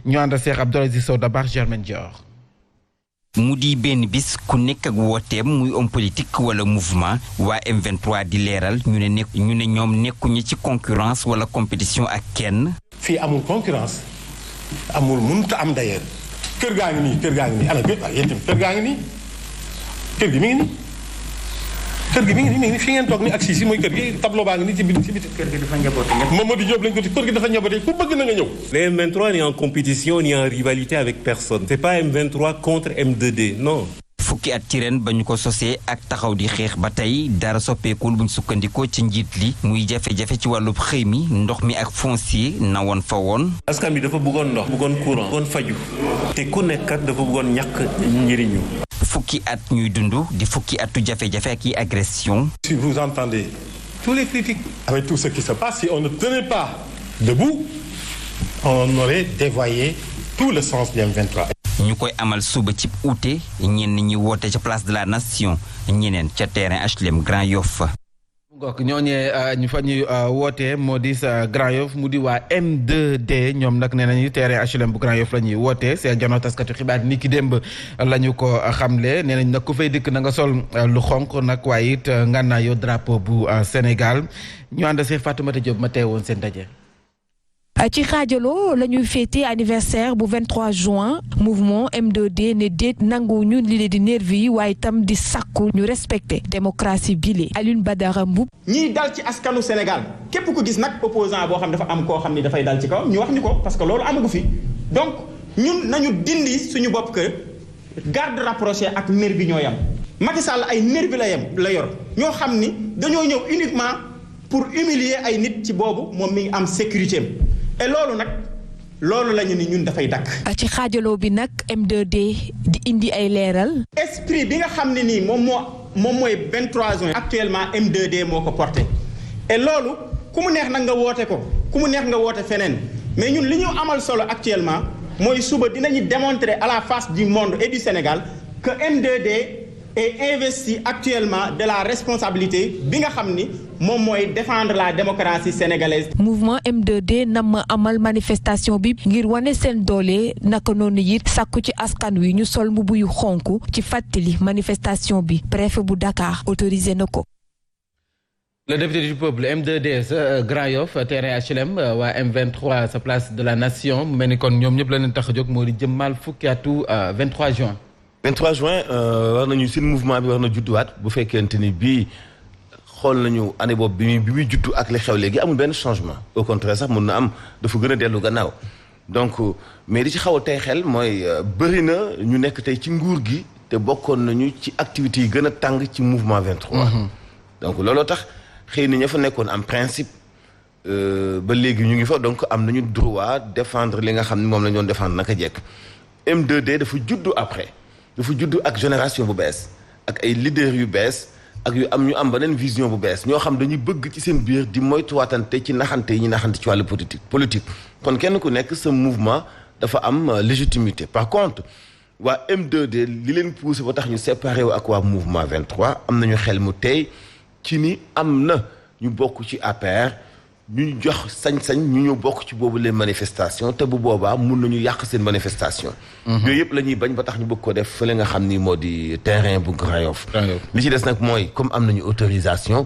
ñu ànd Cheikh Abdoulaye Sow Dabar Germaine Dior. mu di benn bis ku nekk ak wooteem muy homme politique wala mouvement waa M23 di leeral ñu ne ñoom nekkuñu ci concurrence wala compétition ak kenn. fii amul concurrence amul mënut a am d'ailleurs kër gaa ngi nii ana yéen tamit kër gaa ngi nii kër gi mi ngi nii fi ngeen toog ni ak si mooy kër gi tableau baa ngi nii ci biti kër gi dafa njaboote Mamadou Diop lañ ko kër gi dafa njaboote ku bëgg na nga ñëw. Les M23 n'est en compétition ni en rivalité avec personne. C'est pas M23 contre M2D non. fukki at ci ren ba ñu ko sosee ak taxaw di xeex ba tey dara soppeekul buñ sukkandikoo ci njiit li muy jafe-jafe ci wàllub xëy mi ndox mi ak foncier na woon fa woon. askan bi dafa bëggoon ndox bëggoon courant bëggoon faju te ku nekkat dafa bëggoon ñàkk njëriñu. fukki at ñuy dund di fukki atu jafe-jafe ak i agression. Si vous entendez tous les critiques avec tout ce qui se passe, si on ne tenait pas debout, on aurait dévoyé tout le sens du M23. ñu koy amal suba ci uute ñenn ñi woote ca place de la nation ñeneen ca terrain HLM Grand Yoff. ngok ñooñee ñu fa ñuy wootee moo di sa Grand Yoff mu di waa M2D ñoom nag nee nañu terrain HLM bu Grand Yoff la ñuy wootee seen janoo taskatu xibaar ni ki démb la ñu ko xamle nee nañ nag ku fay dikk na nga sol lu xonq nag waaye it ngànnaayoo drapeau bu Sénégal ñu ànd see Fatoumata Diop ma teewoon seen daje. ci xaajaloo la ñuy féete anniversaire bu 23 juin mouvement M2D ne déet nangu ñu li di nervi yi waaye itam di sàkku ñu respecté démocratie bile Alioune Badara Mboup. ñiy dal ci askanu Sénégal képp ku gis nag opposant boo xam dafa am koo xam ni dafay dal ci kaw ñu wax ñu ko parce que loolu amagu fi donc ñun nañu dindi suñu bopp que garde rapproché ak nervi ñoo yam Macky Sall ay nervi la yor ñoo xam ni dañoo ñëw uniquement pour humilier ay nit ci boobu moom mi ngi am sécurité am. et loolu lañu ni ñun dafay dakk ci xaajaloo bi nag M2D di indi ay leeral. esprit bi nga xam ne nii moom mooy 23 juin. actuellement M2D moo ko porté et loolu ku mu neex nag nga woote ko ku mu neex nga woote feneen mais ñun li ñu amal solo actuellement mooy suba dinañu démontrer à la face du monde et du Sénégal que M2D est investi actuellement de la responsabilité bi nga xam ni moom mooy défendre la démocratie sénégalaise. mouvement M2D nam amal manifestation bi ngir wane seen doole naka noonu it sàkku ci askan wi ñu sol mbubu yu xonk ci fàttali manifestation bi préfet bu Dakar autorisé na ko. Le député du peuple M2D sa Grand Yoff terrain HLM waa M23 sa place de la nation mu mel ni kon ñoom ñëpp la leen tax a jóg moo di jëmmal fukki atu 23 juin. 23 juin war nañu seen mouvement bi war na judduwaat bu fekkente ni bii xool nañu année boobu bi muy juddu ak li xew léegi amul benn changement au contraire sax mën na am dafa gën a dellu gannaaw donc mais li ci xaw a tey xel mooy bëri na ñu nekk tey ci nguur gi te bokkoon nañu ci activités yi gën a tàng ci mouvement 23. donc looloo tax xëy na ña fa nekkoon am principe ba léegi ñu ngi fa donc am nañu droit défendre li nga xam ne moom la ñu doon défendre naka jekk M2D dafa juddu après. dafa judd ak génération bu bees ak ay leaders yu bees ak ñu am beneen vision bu bees ñoo xam dañuy bëgg ci seen biir di moytuwaatante ci naxante yi ñu naxante ci wàllu politique kon kenn ku nekk sa mouvement dafa am légitimité par contre waa M2D li leen poussé ba tax ñu séparé wu ak waa mouvement 23 am nañu xel mu tey ci ni am na ñu bokk ci APR ñu jox sañ-sañ ñu ñëw bokk ci boobu les manifestations te bu boobaa mun nañu yàq seen manifestation yooyu yëpp la ñuy bañ ba tax ñu bëgg ko def fële nga xam ni moo di terrain bu Grand Yoff li ci des nag mooy comme am nañu autorisation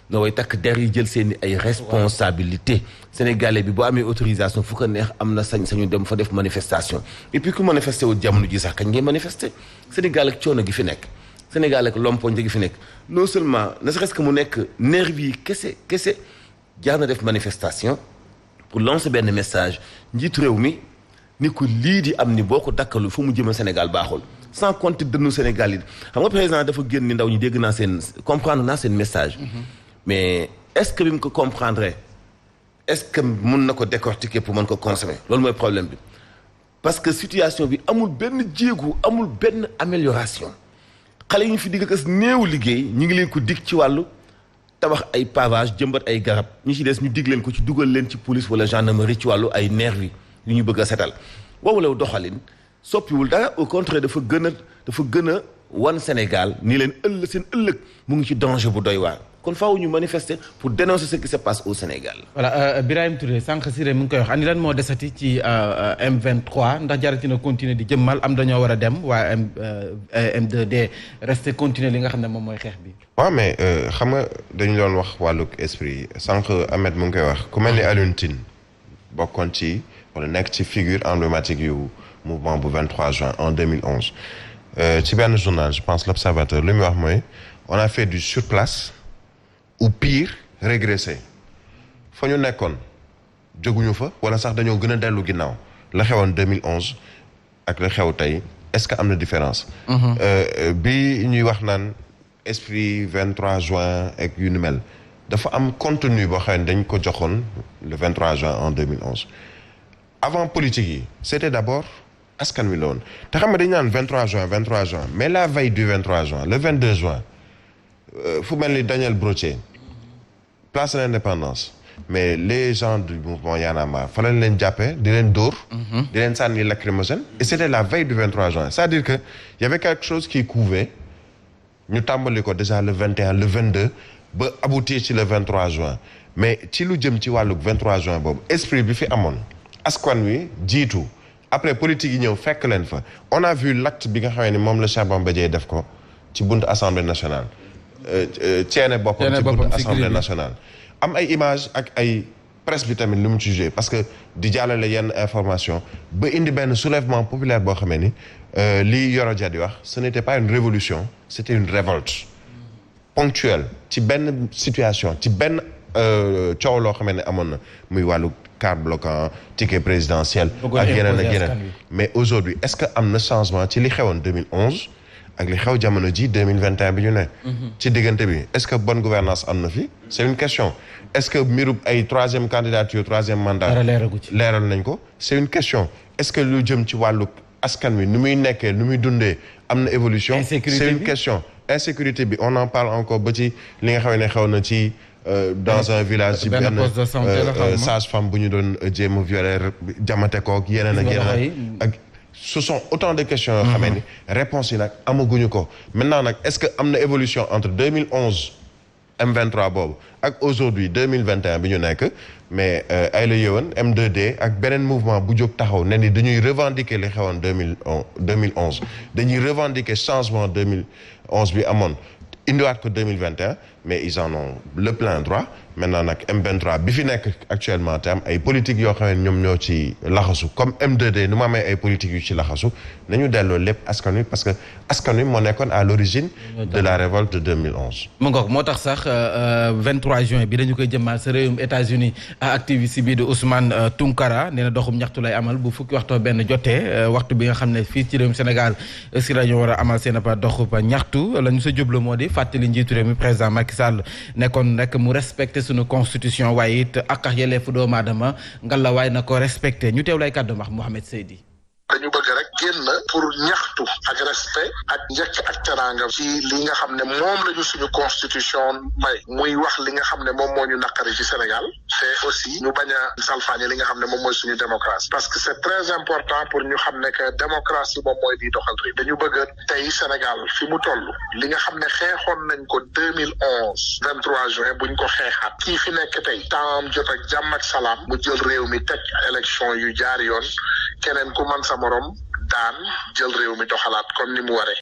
nga way takk der yi jël seen ay responsabilité sénégalais bi boo amee autorisation fu ko neex am na sañ-sañu dem fa def manifestation et puis ku manifesté wu jamono ji sax kañ ngay manifesté Sénégal ak coono gi fi nekk Sénégal ak lompoñ gi fi nekk non seulement ne serait-ce que mu nekk nervi yi kese jaar na def manifestation pour lancer benn message njiitu réew mi ni ko lii di am ni boo ko dakkalu fu mu jëmal Sénégal baaxul sans compter dënnu Sénégal yi xam nga président dafa génn ni ndaw ñi dégg naa comprendre naa seen message mais est-ce que bi mu ko comprendre est-ce que mun na ko décortiquer pour mën ko consommer loolu mooy problème bi parce que situation bi amul benn jéegu amul benn amélioration xale yi ñu fi digg ak néew liggéey ñu ngi leen ko dig ci wàllu tabax ay pavage jëmbat ay garab ñi ci des ñu dig leen ko ci dugal leen ci police wala gendarmerie ci wàllu ay nervi yu ñu bëgg a setal woowu law doxalin soppiwul dara au contraire dafa gën a wan Sénégal ni leen seen ëllëg mu ngi ci danger bu doy waar kon faaw ñu manifester pour dénoncer ce qui se passe au Sénégal. voilà Birahim Touré sànq Siré mu ngi koy wax ani lan moo desati ci M23 ndax jarati na continuer di jëmmal am dañoo war a dem waa M2D rester continuer li nga xam ne moom mooy xeex bi. waaw mais xam nga dañu doon wax wàllug esprit sànq Ahmed mu ngi koy wax ku mel ni Alioune Tine bokkoon ci wala nekk ci figure emblématique yu mouvement bu 23 juin en 2011 ci benn journal je pense l'Observateur li muy wax mooy on a fait du surplace ou pire régressé fa ñu nekkoon jóguñu fa wala sax dañoo gën a dellu ginnaaw la xewoon 2011 ak la xew tey est-ce que am na différence bi ñuy wax naan esprit 23 juin ak yu ni mel dafa am contenu boo xam ne dañ ko joxoon le 23 juin en 2011 avant politique yi c'était d'abord askan wi la woon te xam nga dañu naan 23 juin mais la veille du 23 juin le 22 juin fu mel ni Daniel Brottier place de l'Indépendance mais les gens du mouvement Y en a marre fa lañ leen jàppee di leen dóor di leen sànni lacrymogène et c'était la veille du 23 juin c'est-à-dire que y avait quelque chose qui couvait ñu tàmbali ko déjà le 21 le 22 ba aboutir ci le 23 juin mais ci lu jëm ci wàllu 23 juin boobu esprit bi fi amoon askan wi jiitu après politique yi ñëw fekk leen fa on a vu l'acte bi nga xamee ni moom la Cheikh Bamba Dièye def ko ci buntu assemblée nationale ceene boppam ci buntu assemblée nationale am ay image ak ay presse bi tamit lu mu ci joué parce que di jàllale yenn information ba indi benn soulèvement populaire boo xamee ni li Yoro Dia di wax ce n'était pas une révolution c'était une révolte ponctuelle ci benn situation ci benn coow loo xamee ne amoon na muy wàllu car bloquant ticket présidentiel ak yeneen mais aujourd'hui est-ce que am na changement ci li xewoon 2011 ak li xew jamono ji 2021 bi ñu ne ci diggante bi est-ce que bonne gouvernance am na fi c'est une question est-ce que mbirub ay troisième candidature troisième mandat leeral nañ ko c'est une question est-ce que lu jëm ci wàllu askan wi nu muy nekkee nu muy dundee am na évolution c'est une question insécurité bi on en parle encore ba ci li nga xam ne xew na ci dans un village ci benn sage-femme bu ñu doon jéem a violer jamate kook yeneen ak yeneen ak ce sont autant de questions yoo xamee ni réponses yi nag amaguñu ko maintenant nag est-ce que am na évolution entre 2011 M23 boobu ak aujourd'hui 2021 bi ñu nekk mais ay la yëwan M2D ak beneen mouvement bu jóg taxaw ne ni dañuy revendiquer li xewoon 2011 dañuy revendiquer changement 2011 bi amoon indiwaat ko 2021 mais ils en ont le plein droit maintenant nag M23 bi fi nekk actuellement te am ay politique yoo xam ne ñoom ñoo ci laxasu comme M2D nu mu amee ay politique yu ci laxasu nañu delloo lépp askan wi parce que askan wi moo nekkoon à l'origine de la révolte de 2011. mu ngoog moo tax sax 23 juin bi dañu koy jëmmal sa réewum États-Unis activiste bi de Ousmane Tounkara nee na doxum ñaxtu lay amal bu fukki waxtoo benn jotee waxtu bi nga xam ne fii ci réewum Sénégal si la ñu war a amal seen a doxub ñaxtu la ñu sa jublu moo di fàttali njiitu réew mi président Macky Sall nekkoon rek mu respecté suñu constitution waaye it ak yelleefu doomu aadama ngalla waaye na ko respecté ñu teew lay kàddu wax Mohamed Seydi. dañu bëgg rek génn pour ñaxtu ak respect ak njëkk ak teraanga ci li nga xam ne moom la ñu suñu constitution may muy wax li nga xam ne moom moo ñu naqari ci Sénégal te aussi ñu bañ a salfaañe li nga xam ne moom mooy suñu démocratie parce que c'est très important pour ñu xam ne que démocratie moom mooy di doxal réew dañu bëgg tey Sénégal fi mu toll li nga xam ne xeexoon nañ ko 2011 23 juin buñ ko xeexaat kii fi nekk tey temps jot ak jàmm ak salaam mu jël réew mi teg élection yu jaar yoon keneen ku man sa morom daan jël réew mi doxalaat comme ni mu waree.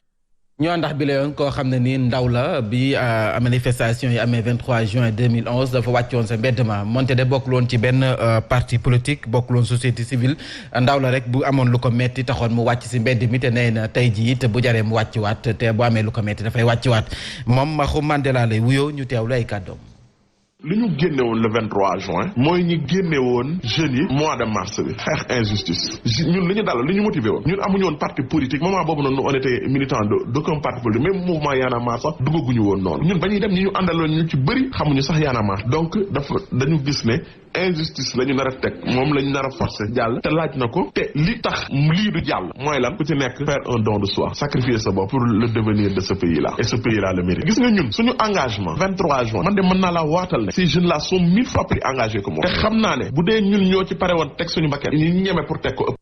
ñoo ndax bi la yoon koo xam ne nii ndaw la bi manifestation yi amee 23 juin 2011 dafa wàccoon sa mbedd ma moonte de bokkul woon ci benn parti politique bokkul woon société civile ndaw la rek bu amoon lu ko metti taxoon mu wàcc si mbedd mi te nee na tey jii te bu jaree mu wàcciwaat te bu amee lu ko metti dafay wàcciwaat moom Maxu Mandela lay wuyoo ñu teewlu ay kàddoom. li ñu génne woon le 23 juin mooy ñu génne woon jeunes yi mois de mars bi xeex injustice ñun li ñu dal li ñu motivé woon ñun amuñu woon parti politique moment boobu noonu on était militant d'aucun parti politique même mouvement Y en a marre sax duggaguñu woon noonu ñun ba ñuy dem ñi ñu àndaloon ñu ci bëri xamuñu sax Y en a marre donc dañu gis ne injustice la ñu nar a teg moom la ñu nar a forcer jàll te laaj na ko te li tax lii du jàll mooy lan ku ci nekk faire un don de soi sacrifier sa bopp pour le devenir de ce pays là et ce pays là le mérite gis nga ñun suñu engagement 23 juin man de mën naa la waatal ne ces jeunes là sont 1000 fois plus engagés que moi te xam naa ne bu dee ñun ñoo ci pare woon teg suñu bakkan ñu ñeme pour teg ko ëpp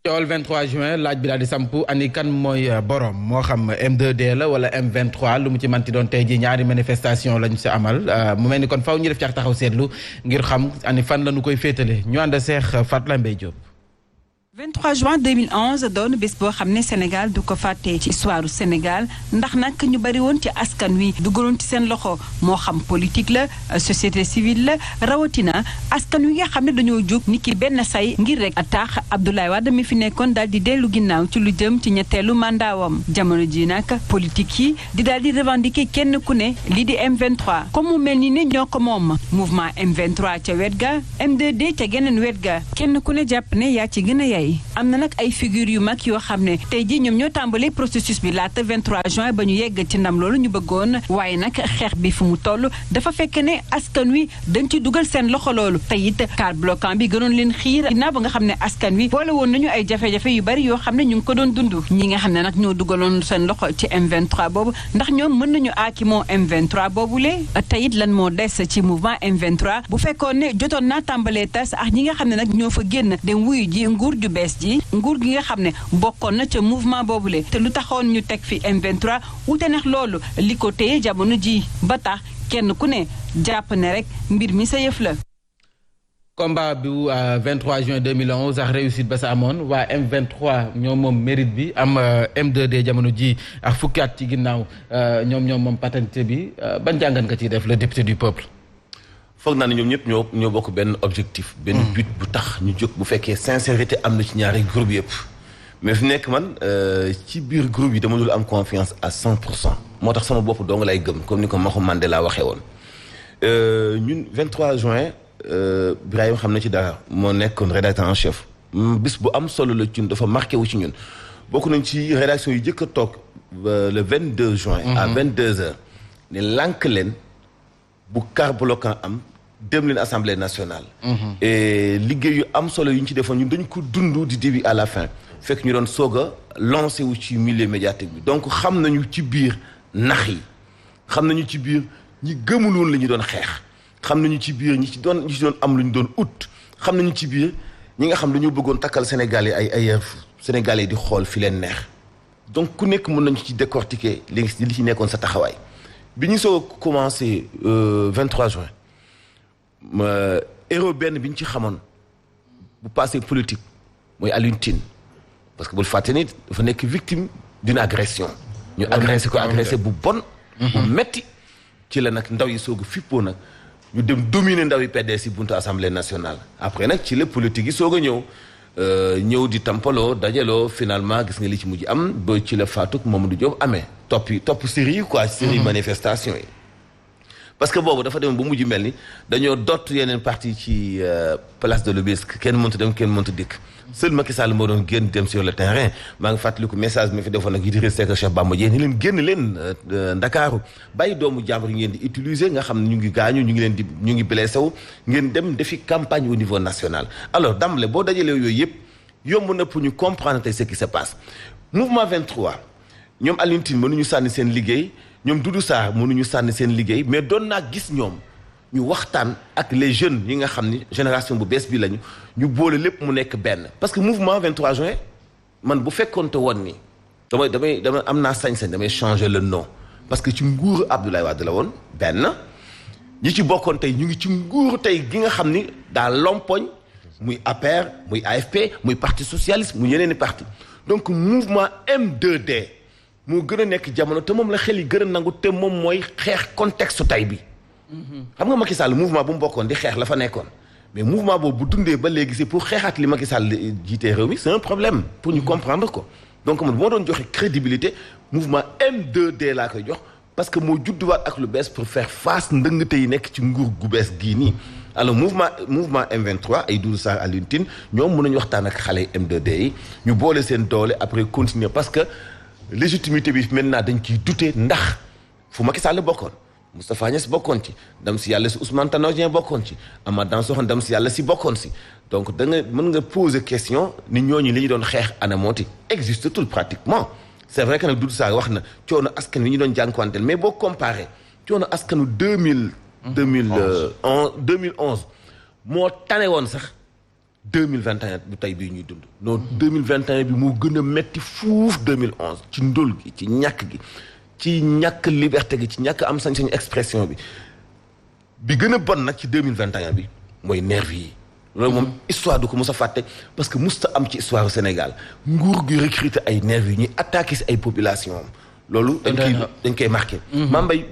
coowal 23 juin laaj bi daal di samp ani kan mooy borom moo xam M2D la wala M23 lu mu ci manti doon tey ji ñaari manifestation lañu si amal mu mel ni kon faw ñu def cax taxaw seetlu ngir xam ani fan la ñu koy féetale ñu ànd Seex Fatla Mbay Diop. 23 juin 2011 doon bés boo xam ne Sénégal du ko fàtte ci histoire Sénégal ndax nag ñu bari woon ci askan wi dugaloon ci seen loxo moo xam politique la société civile la rawatina askan wi nga xam ne dañoo jóg ni ki benn say ngir rek tax Abdoulaye Wade mi fi nekkoon daal di dellu ginnaaw ci lu jëm ci ñetteelu mandaawam jamono ji nag politique yi di daal di revendiquer kenn ku ne lii di M23 comme mu mel ni ne ñoo ko moom mouvement M23 ca wet ga M2D ca geneen wet ga kenn ku ne jàpp ne yaa ci gën a yay am na nag ay figure yu mag yoo xam ne tey jii ñoom ñoo tàmbalee processus bi laata 23 juin ba ñu yegg ci ndam loolu ñu bëggoon waaye nag xeex bi fu mu toll dafa fekk ne askan wi dañ ci dugal seen loxo loolu te it car bloquant bi gënoon leen xiir ginnaaw ba nga xam ne askan wi boole woon nañu ay jafe-jafe yu bari yoo xam ne ñu ngi ko doon dund ñi nga xam ne nag ñoo dugaloon seen loxo ci M23 boobu ndax ñoom mën nañu aaki moo M23 boobule te it lan moo des ci mouvement M23 bu fekkoon ne jotoon naa tàmbalee tas ak ñi nga xam ne nag ñoo fa génn dem wuyu ji nguur ju bees ji nguur gi nga xam ne bokkoon na ca mouvement boobule te lu taxoon ñu teg fi M23 wute nax loolu li ko téye jamono ji ba tax kenn ku ne jàpp ne rek mbir mi sa yëf la. combat bu 23 juin 2011 ak réussite ba sa amoon waa M23 ñoom moom mérite bi am M2D jamono ji ak fukki at ci ginnaaw ñoom moom paternité bi ban jàngat nga ciy def le député du peuple. foog naa ne ñoom ñëpp ñoo bokk benn objectif. benn but bu tax ñu jóg bu fekkee sincérité am na ci ñaari groupe yëpp. mais fi nekk man ci biir groupe yi dama dul am confiance à 100%. moo tax sama bopp dong lay gëm comme ni ko Maxu Mandela waxee woon. ñun 23 juin Birahim xam na ci dara moo nekkoon rédacteur en chef. bis bu am solo la ci dafa marqué wu ci ñun. bokk nañ ci rédaction yu jëkk a toog le 22 juin. à 22h ne lànk leen bu car bloquant am. dem leen assemblée nationale. et liggéey yu am solo yu ñu ci defoon ñun dañ ko dund du début à la fin fekk ñu doon soog a lancé wu ci milieu médiatique bi donc xam nañu ci biir nax yi xam nañu ci biir ñi gëmul woon la ñu doon xeex xam nañu ci biir ñi ci doon am lu ñu doon ut xam nañu ci biir ñi nga xam dañoo bëggoon takkal Sénégal yi ay Sénégalais yi di xool fi leen neex donc ku nekk mën nañu ci décortiquer li ci nekkoon sa taxawaay bi ñu soog a commencé 23 juin. héros benn bi ñu ci xamoon bu passé politique mooy Alioune Tine parce que bul fàtte ni dafa nekk victime d'une agression ñu agressé bu bon bu metti ci la nag ndaw yi soog a fippoo nag ñu dem dominer ndaw yi PDS si buntu assemblée nationale après nag ci la politique yi soog a ñëw di tampaloo dajaloo finalement gis nga li ci mujj am ba ci la faatuk Mamadou Diop amee topp série yi quoi série manifestation yi parce que boobu dafa dem ba mujj mel ni dañoo dott yeneen parti ci place de l'Obélisque kenn mënta dem kenn mënta dikk seul Macky Sall moo doon génn dem sur le terrain maa ngi fàttaliku message mi fi defoon ak Idrissa Seck Cheikh Bamba Dièye ni leen génn leen Ndakaaru bàyyi doomu jàmbur yi ngeen di utiliser nga xam ne ñu ngi gaañu ñu ngi blessé wu ngeen dem defi campagne au niveau national alors d'emblée boo dajalee yooyu yëpp yomb na pour ñu comprendre tey ce qui se passe mouvement 23 ñoom Alioune Tine mënuñu sànni seen liggéey ñoom Doudou Sarr mënuñu sànni seen liggéey mais doon naa gis ñoom ñu waxtaan ak les jeunes yi nga xam ni génération bu bees bi lañu ñu boole lépp mu nekk benn parce que mouvement 23 juin man bu fekkoonte woon ni damay am naa sañ-sañ damay changer le nom parce que ci nguuru Abdoulaye Wade la woon benn ñi ci bokkoon tey ñu ngi ci nguuru tey gi nga xam ni daa lompoñ muy APR muy AFP muy parti socialiste muy yeneen i parti donc mouvement M2D moo gën a nekk jamono te moom la xel yi gën a nangu te moom mooy xeex contexte tay bi xam nga Macky Sall mouvement bu mu bokkoon di xeex la fa nekkoon mais mouvement boobu bu dundee ba léegi c'est pour xeexaat li Macky Sall jiitee réew mi c'est un problème pour ñu comprendre ko donc man bu ma doon joxe crédibilité mouvement M2D laa koy jox parce que moo judduwaat ak lu bees pour faire face ndëngte yi nekk ci nguur gu bees gii nii alors mouvement M23 ay Doudou Sarr Alioune Tine ñoom mën nañu waxtaan ak xale M2D yi ñu boole seen doole après continuer parce que légitimité bi maintenant dañ ciy douter ndax fu Macky Sall bokkoon Moustapha Niasse bokkoon ci dem si yàlla si Ousmane Tanor Dieng bokkoon ci Amath Dansokho dem si yàlla si bokkoon si donc da nga mën nga poser question ni ñooñu li ñu doon xeex anamooti existe tout pratiquement c'est vrai que nag Doudou Sarr wax na coono askan wi ñu doon jànkuwanteel mais boo comparé coono askanu 2011 moo tane woon sax 2021 bu tey bii ñuy dund. non 2021 bi moo gën a metti fuuf 2011 ci ndóol gi ci ñàkk gi ci ñàkk liberté gi ci ñàkk am sañ-sañ expression bi gën a bon nag ci 2021 bi mooy nervi yi. loolu moom histoire du ko mos a fàtte parce que musta am ci histoire Sénégal nguur gi recruter ay nervi yi ñuy attaquer si ay population am loolu dañ koy marqué. Mame Mbaye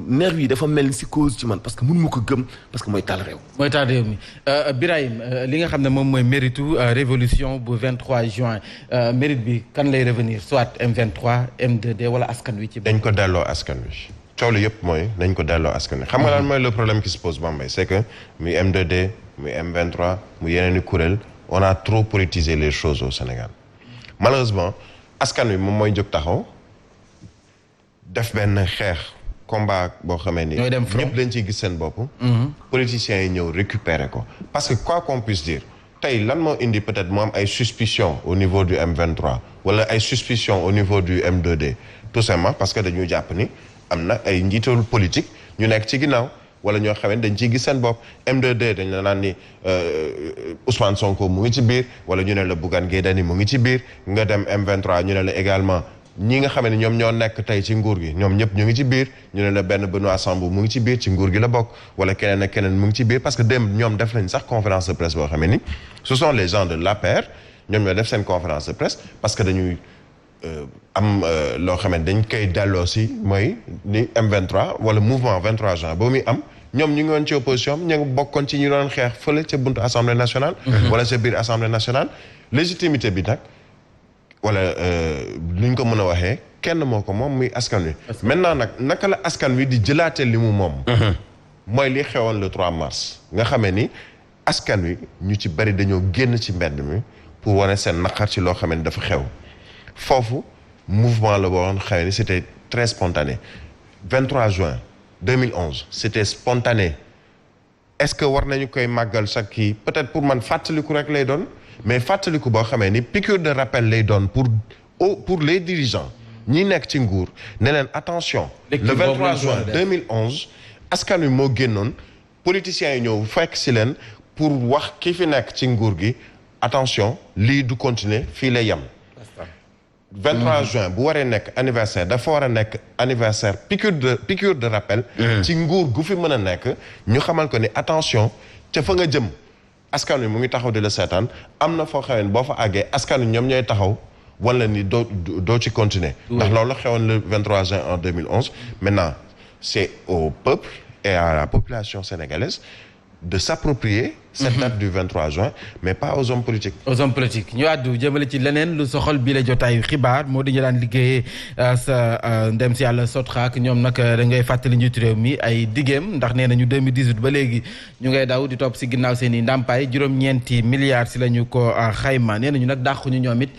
nervi yi dafa mel ni si cause ci man parce que mënu ma ko gëm parce que mooy taal réew. mooy taal réew mi Birahim li nga xam ne moom mooy méritu révolution bu 23 juin mérite bi kan lay revenir soit M23 M2D wala askan wi ci. dañ ko delloo askan wi coow li yëpp mooy dañ ko delloo askan wi. xam nga lan mooy le problème qui se pose Mame Mbaye c'est que muy M2D muy M23 muy yeneen i kuréel on a trop politisé les choses au Sénégal malheureusement askan wi moom mooy jóg taxaw. def benn xeex combat boo xamee ni ñëpp lañ ciy gis seen bopp politiciens yi ñëw récupérer ko parce que quoi qu'on puisse dire tey lan moo indi peut-être mu am ay suspicion au niveau du M23 wala ay suspicion au niveau du M2D tout simplement parce que dañu jàpp ni am na ay njiital politique ñu nekk ci ginnaaw wala ñoo xamee dañ ciy gis seen bopp M2D dañ la naan ni Ousmane Sonko mu ngi ci biir wala ñu ne la Bougane Gueye Dany mu ngi ci biir nga dem M23 ñu ne la également ñi nga xam ne ñoom ñoo nekk tey ci nguur gi ñoom ñëpp ñu ngi ci biir ñu ne la benn Benoît Sambou mu ngi ci biir ci nguur gi la bokk wala keneen ak keneen mu ngi ci biir parce que démb ñoom def nañ sax conférence de presse boo xam ne ni ce sont les gens de l'APR ñoom ñoo def seen conférence de presse parce que dañuy am loo xam ne dañ koy delloo si mooy ni M23 wala mouvement 23 juin boo muy am ñoom ñu ngi woon ci opposition ñu ngi bokkoon ci ñu doon xeex fële ca buntu assemblée nationale. wala ca biir assemblée nationale légitimité bi nag. wala lu ñu ko mën a waxee kenn moo ko moom muy askan wi. maintenant nag naka la askan wi di jëlaate li mu moom. mooy li xewoon le 3 mars. nga xamee ni askan wi ñu ci bari dañoo génn ci mbedd mi pour wane seen naqar ci loo xamee ni dafa xew. foofu mouvement la boo xamee ni c'était très spontané 23 juin 2011 c'était spontané est-ce que war nañu koy màggal chaque kii peut-être pour man fàttaliku rek lay doon. mais fàttaliku boo xamee ni piqûre de rappel lay doon pour les dirigeants ñi nekk ci nguur ne leen attention le 23 juin 2011 askan wi moo génnoon politiciens yi ñëw fekk si leen pour wax ki fi nekk ci nguur gi attention lii du continuer fii lay yem 23 juin bu waree nekk anniversaire dafa war a nekk anniversaire piqûre de rappel ci nguur gu fi mën a nekk ñu xamal ko ni attention ca fa nga jëm askan wi mu ngi taxaw di la seetaan am na foo xamee boo fa àggee askan wi ñoom ñooy taxaw wala ni doo ci continuer ndax loolu xewoon le 23 juin en 2011 maintenant c'est au peuple et à la population sénégalaise de s'approprier cette date du 23 juin mais pas aux hommes politiques. aux hommes politiques ñu àddu jëmale ci leneen lu soxal bi la jotaayu xibaar moo di ñu daan liggéeyee sa ndem si yàlla Sotrac ñoom nag da ngay fàttali njiitu réew mi ay digéem ndax nee nañu 2018 ba léegi ñu ngay daw di topp si ginnaaw seen i ndàmpaay juróom-ñeenti milliards si la ñu ko xayma nee nañu nag dàquñu ñoom it.